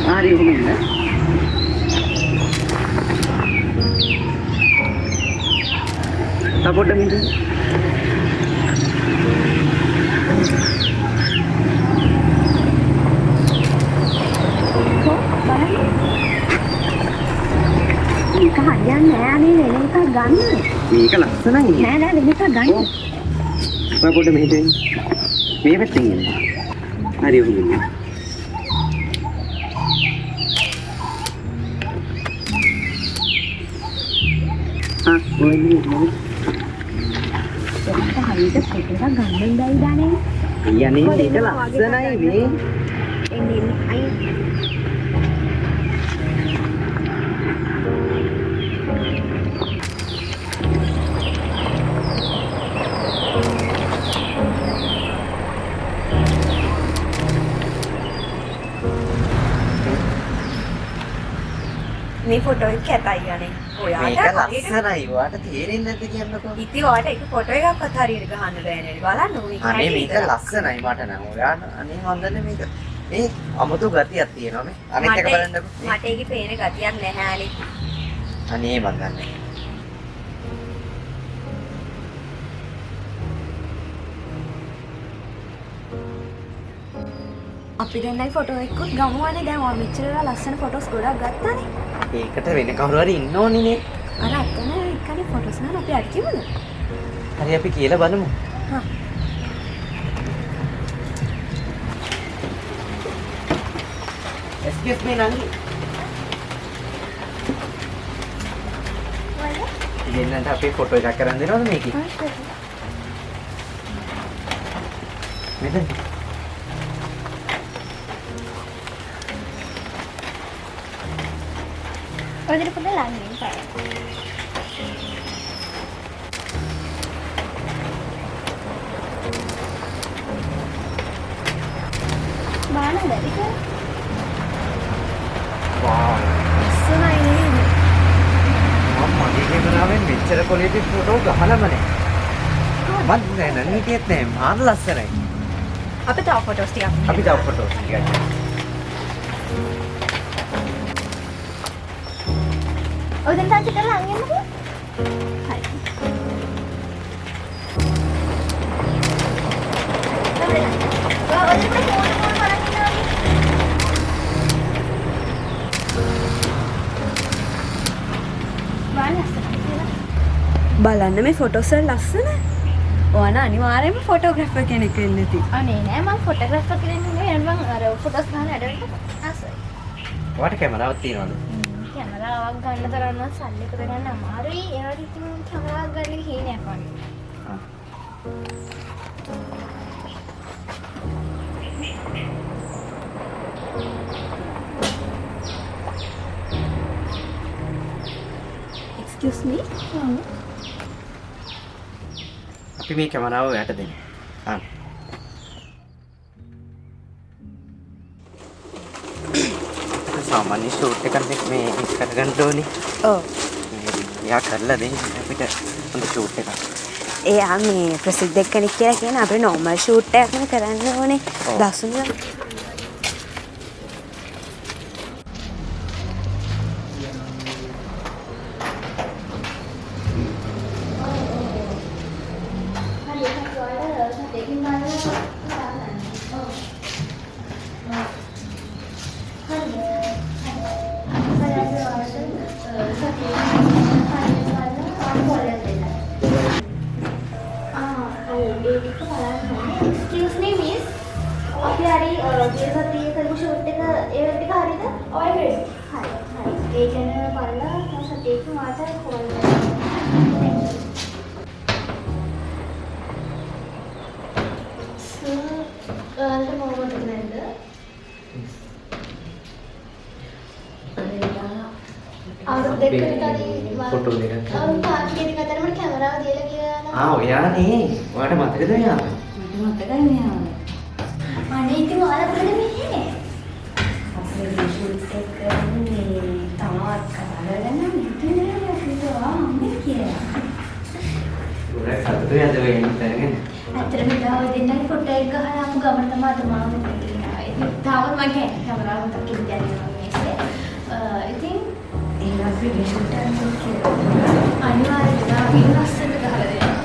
හරි උනේ සපෝට් එක මින්ටු මේක හරියන්නේ නෑ නේ වෙන එකක් ගන්න. මේක ලස්සනයි. නෑ නෑ වෙන එකක් ගන්න. සපෝට් එක මින්ටු මේ පැත්තෙන් එන්න. හරි උනේ ඔය නේ ඒක හරියට ෆොටෝ එකක් ගන්න බැයි දානේ. යන්නේ මේක ලස්සනයි මේ. එන්නේ අය මේ ෆොටෝ එක කැතයි යන්නේ. මේක ලස්සනයි. ඔයාට තේරෙන්නේ නැද්ද කියන්නකෝ. ඉතින් ඔයාට ඒක ෆොටෝ එකක්වත් හරියට ගහන්න බෑ නේද? බලන්න ඕනේ. අනේ මේක ලස්සනයි මට නම්. ඔයාට අනේ හොඳනේ මේක. මේ අමුතු ගතියක් තියෙනවා මේ. අනිත් එක බලන්නකෝ. මට ඒකේ පේන ගතියක් නැහැ අලි. අනේ මන් දන්නේ. අපි දෙන්නයි ෆොටෝ එකකුත් ගමුවනේ. දැන් ඔයා මෙච්චර ලස්සන ෆොටෝස් ගොඩක් ගත්තානේ. ඒකට වෙන කවුරු හරි ඉන්න ඕනේ නේ. අර අතන එක්කනේ ෆොටෝස් ගන්න අපි අර කිව්වද? හරි අපි කියලා බලමු. හා. Excuse me නංගි. දෙන්නට අපි ෆොටෝ එකක් කරන් දෙනවද මේකේ? මෙතන. ඔයකට පොඩ්ඩක් ළඟින් පාර. බාන බැරිද? වාව්. ලස්සනයි නේද? මම මගේ කැමරාවෙන් මෙච්චර ක්වොලිටි ෆොටෝ ගහලමනේ. මම නෑ හිටියෙත් නෑ මාර ලස්සනයි. අපි තව ෆොටෝස් ටිකක් අපි තව ෆොටෝස් ටිකක්. ඔය දැන් තාත්තා කරලා ළඟින්මද? හරි. බලන්න මේ ෆොටෝස් වල ලස්සන. ඔයාලා අනිවාර්යයෙන්ම ෆොටෝග්‍රැෆර් කෙනෙක් වෙන්න ඇති. අනේ නෑ මම ෆොටෝග්‍රාෆර් කෙනෙක් නෙමෙයි. මම අර ෆොටෝස් ගන්න ඇඩවලට ආසයි. ඔයාට කැමරාවක් තියෙනවද? කැමරාවක් ගන්න තරම් නම් සල්ලි කරගන්න අමාරුයි. ඒවට ඉතින් කැමරාවක් ගන්න හීනයක් වගේ. Excuse me. අපි මේ කැමරාව ඔයාට දෙන්න. ආ. සාමාන්‍ය ෂූට් එකක් මේ කරගන්න ඕනේ. ඔව්. එයා කරලා දෙන්න අපිට හොඳ ෂූට් එකක්. එයා මේ ප්‍රසිද්ධ කෙනෙක් කියලා කියන අපේ normal shoot එකක් නේ කරන්න ඕනේ. දසුන Excuse me miss. අපි හරි ගිය සතියේ කරපු ෂූට් එක ඒ ටික හරියද? ඔය හරි. හරි. ඒ ගැන බලලා තව සතියක මාට කෝල් කරන්න. ඔයාලට මොකද නැද්ද? අවුරුදු දෙකකට කලින් ෆොටෝ දෙකක්. පාර්ටියක අතරම කැමරාව දීලා ගියා නම් ඔයානේ. ඔයාට මතකද මෙයා? මට මතකයි මෙයා. අනේ එදා ඔය දෙන්නගේ ෆොටෝ එක ගහලාම ගමන තමයි අතමාව තියෙනවා. ඉතින් තාමත් මම කියන්නේ කැමරාව මතක ඉඳලා මේසේ. ඉතින් ඒ වගේ ෂූට් එකක් කියලා. අනිවාර්යයෙන් අපි ලස්සනට ගහලා දෙනවා.